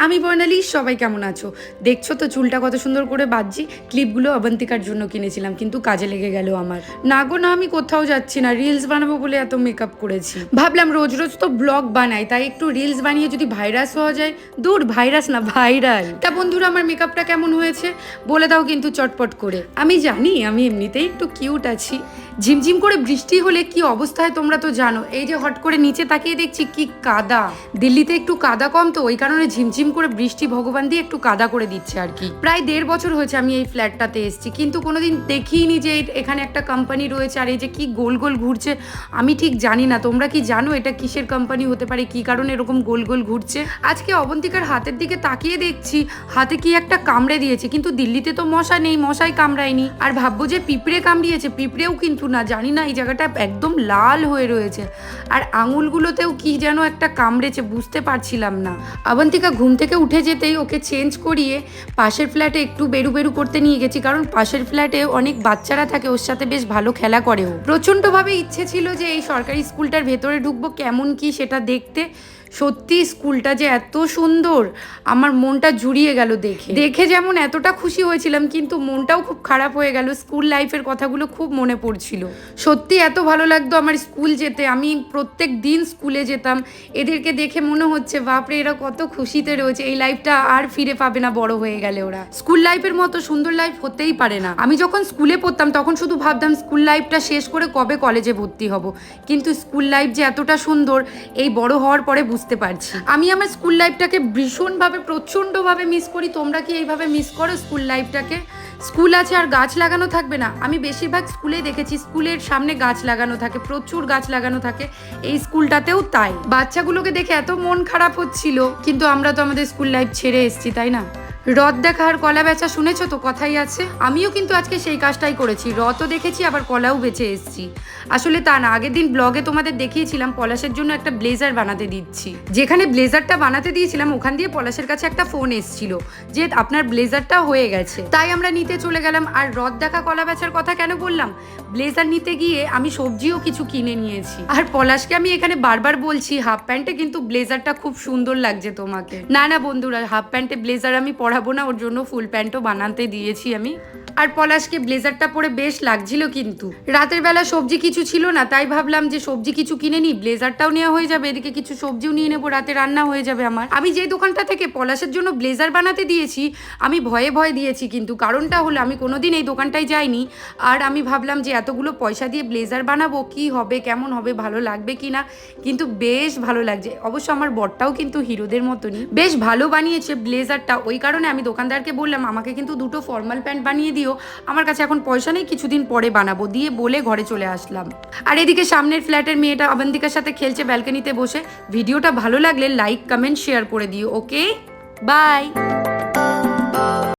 আমি বর্ণালী, সবাই কেমন আছো? দেখছো তো চুলটা কত সুন্দর করে বাঁধছি। ক্লিপগুলো অবন্তিকার জন্য কিনেছিলাম, কিন্তু কাজে লেগে গেল আমার। না গো না, আমি কোথাও যাচ্ছি না, রিলস বানাবো বলে এত মেকআপ করেছি। ভাবলাম রোজ রোজ তো ব্লগ বানাই, তাই একটু রিলস বানিয়ে যদি ভাইরাস হওয়া যায়। দূর, ভাইরাস না, ভাইরাল। তা বন্ধুরা, আমার মেকআপটা কেমন হয়েছে বলে দাও কিন্তু চটপট করে। আমি জানি আমি এমনিতেই একটু কিউট আছি। ঝিমঝিম করে বৃষ্টি হলে কি অবস্থায় তোমরা তো জানো। এই যে হট করে নিচে তাকিয়ে দেখছি কি কাদা। দিল্লিতে একটু কাদা কম, তো ওই কারণে ঝিমঝিম করে বৃষ্টি ভগবান দিয়ে একটু কাদা করে দিচ্ছে আর কি। প্রায় 1.5 বছর হয়েছে আমি এই ফ্ল্যাটটাতে এসেছি, কিন্তু কোনোদিন দেখিনি যে এখানে একটা কোম্পানি রয়েছে। আর এই যে কি গোল গোল ঘুরছে, আমি ঠিক জানি না। তোমরা কি জানো এটা কিসের কোম্পানি হতে পারে, কি কারণে এরকম গোল গোল ঘুরছে? আজকে অবন্তিকার হাতের দিকে তাকিয়ে দেখছি হাতে কি একটা কামড়ে দিয়েছে, কিন্তু দিল্লিতে তো মশা নেই, মশাই কামড়ায়নি। আর ভাববো যে পিঁপড়ে কামড়িয়েছে, পিঁপড়েও কিন্তু না, জানি না। এই জায়গাটা একদম লাল হয়ে রয়েছে, আর আঙুলগুলোতেও কি যেন একটা কামড়েছে, বুঝতে পারছিলাম না। অবন্তিকা ঘুম থেকে উঠে যেতেই ওকে চেঞ্জ করিয়ে পাশের ফ্ল্যাটে একটু বেরু বেরু করতে নিয়ে গেছি, কারণ পাশের ফ্ল্যাটে অনেক বাচ্চারা থাকে, ওর সাথে বেশ ভালো খেলা করেও। প্রচণ্ডভাবে ইচ্ছে ছিল যে এই সরকারি স্কুলটার ভেতরে ঢুকবো, কেমন কি সেটা দেখতে। সত্যি স্কুলটা যে এত সুন্দর, আমার মনটা জুড়িয়ে গেল দেখে দেখে। যেমন এতটা খুশি হয়েছিলাম, কিন্তু মনটাও খুব খারাপ হয়ে গেল। স্কুল লাইফের কথাগুলো খুব মনে পড়ছিল। সত্যি এত ভালো লাগতো আমার স্কুল যেতে। আমি প্রত্যেক দিন স্কুলে যেতাম। এদেরকে দেখে মনে হচ্ছে বাপরে, এরা কত খুশিতে রয়েছে। এই লাইফটা আর ফিরে পাবে না বড় হয়ে গেলে ওরা। স্কুল লাইফের মতো সুন্দর লাইফ হতেই পারে না। আমি যখন স্কুলে পড়তাম তখন শুধু ভাবতাম স্কুল লাইফটা শেষ করে কবে কলেজে ভর্তি হব, কিন্তু স্কুল লাইফ যে এতটা সুন্দর এই বড় হওয়ার পরে বুঝতে পারছি। আমি আমার স্কুল লাইফটাকে ভীষণভাবে প্রচণ্ডভাবে মিস করি। তোমরা কি এইভাবে মিস করো স্কুল লাইফটাকে? স্কুল আছে আর গাছ লাগানো থাকবে না? আমি বেশিরভাগ স্কুলে দেখেছি স্কুলের সামনে গাছ লাগানো থাকে, প্রচুর গাছ লাগানো থাকে। এই স্কুলটাতেও তাই। বাচ্চাগুলোকে দেখে এত মন খারাপ হচ্ছিল, কিন্তু আমরা তো আমাদের স্কুল লাইফ ছেড়ে এসেছি, তাই না? রথ দেখা আর কলা বেচা শুনেছো তো, কথাই আছে। আমিও কিন্তু আজকে সেই কাজটাই করেছি, রথও দেখেছি আবার কলাও বেচে এসেছি। আসলে তা না, আগের দিন ব্লগে তোমাদের দেখিয়েছিলাম পলাশের জন্য একটা ব্লেজার বানাতে দিচ্ছি। যেখানে ব্লেজারটা বানাতে দিয়েছিলাম ওখান দিয়ে পলাশের কাছে একটা ফোন এসেছিল যে আপনার ব্লেজারটা হয়ে গেছে। তাই আমরা নিতে চলে গেলাম। আর রথ দেখা কলা বেচার কথা কেন বললাম, ব্লেজার নিতে গিয়ে আমি সবজিও কিছু কিনে নিয়েছি। আর পলাশকে আমি এখানে বারবার বলছি হাফ প্যান্টে কিন্তু ব্লেজারটা খুব সুন্দর লাগছে তোমাকে। না না বন্ধুরা, হাফ প্যান্টে ব্লেজার আমি পরাবো না, ওর জন্য ফুল প্যান্টও বানাতে দিয়েছি আমি। আর পলাশকে ব্লেজারটা পরে বেশ লাগছিল। কিন্তু রাতের বেলা সবজি কিছু ছিল না, তাই ভাবলাম যে সবজি কিছু কিনে নিই, ব্লেজারটাও নেওয়া হয়ে যাবে, এদিকে কিছু সবজিও নিয়ে নেবো, রাতে রান্না হয়ে যাবে আমার। আমি যে দোকানটা থেকে পলাশের জন্য ব্লেজার বানাতে দিয়েছি আমি ভয়ে ভয়ে দিয়েছি, কিন্তু কারণটা হলো আমি কোনোদিন এই দোকানটায় যাইনি। আর আমি ভাবলাম যে এতগুলো পয়সা দিয়ে ব্লেজার বানাবো, কি হবে, কেমন হবে, ভালো লাগবে কি না। কিন্তু বেশ ভালো লাগছে। অবশ্য আমার বরটাও কিন্তু হিরোদের মতনই বেশ ভালো বানিয়েছে ব্লেজারটা। ওই কারণে আমি দোকানদারকে বললাম আমাকে কিন্তু 2টো ফর্মাল প্যান্ট বানিয়ে দিও, আমার কাছে এখন পয়সা নেই, কিছুদিন পরে বানাবো, দিয়ে বলে ঘরে চলে আসলাম। আর এদিকে সামনের ফ্ল্যাটের মেয়েটা অবন্তিকার সাথে খেলছে ব্যালকনিতে বসে। ভিডিওটা ভালো লাগলে লাইক, কমেন্ট, শেয়ার করে দিও। ওকে, বাই।